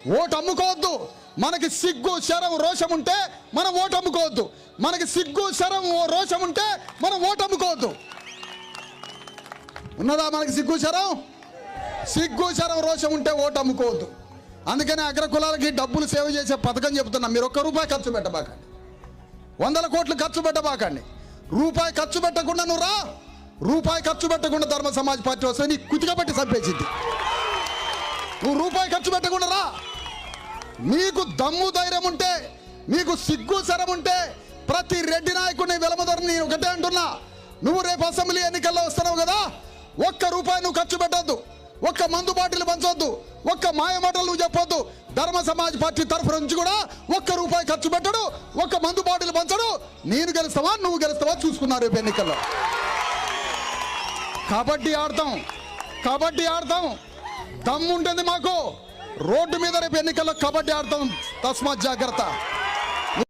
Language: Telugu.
ఓటు అమ్ముకోవద్దు. మనకి సిగ్గు శరం రోషం ఉంటే మనం ఓటు అమ్ముకోవద్దు. మనకి సిగ్గు శరం రోషం ఉంటే మనం ఓటు అమ్ముకోవద్దు. ఉన్నదా మనకి సిగ్గు శరం రోషం ఉంటే ఓటు అమ్ముకోవద్దు. అందుకని అగ్రకులాలకి డబ్బులు సేవ చేసే పథకం చెబుతున్నా. మీరు ₹1 ఖర్చు పెట్టబాకండి, 100 కోట్లు ఖర్చు పెట్టబాకండి. రూపాయి ఖర్చు పెట్టకుండా నువ్వు రా. రూపాయి ఖర్చు పెట్టకుండా ధర్మ సమాజ్ పార్టీ వస్తే నీ కుతిగా పెట్టి చంపేసింది. నువ్వు రూపాయి ఖర్చు పెట్టకుండా రా. నీకు దమ్ము ధైర్యం ఉంటే, నీకు సిగ్గు శరం ఉంటే ప్రతి రెడ్డి నాయకుడిని వెలమదొరని నేను ఒకటే అంటున్నా. నువ్వు రేపు అసెంబ్లీ ఎన్నికల్లో వస్తున్నావు కదా, ₹1 నువ్వు ఖర్చు పెట్టొద్దు, ఒక్క మందు బాటిల్ పంచొద్దు, ఒక్క మాయమాటలు నువ్వు చెప్పొద్దు. ధర్మ సమాజ్ పార్టీ తరఫు నుంచి కూడా ₹1 ఖర్చు పెట్టడు, ఒక్క మందు బాటిల్ పంచడు. నేను గెలుస్తావా నువ్వు గెలుస్తావా చూసుకున్నారు రేపు ఎన్నికల్లో. కబడ్డీ ఆడతాం. దమ్ము ఉంటుంది మాకు. రోడ్డు మీద రేపు ఎన్నికల్లో కబడ్డీ ఆడతాం. తస్మాత్ జాగ్రత్త.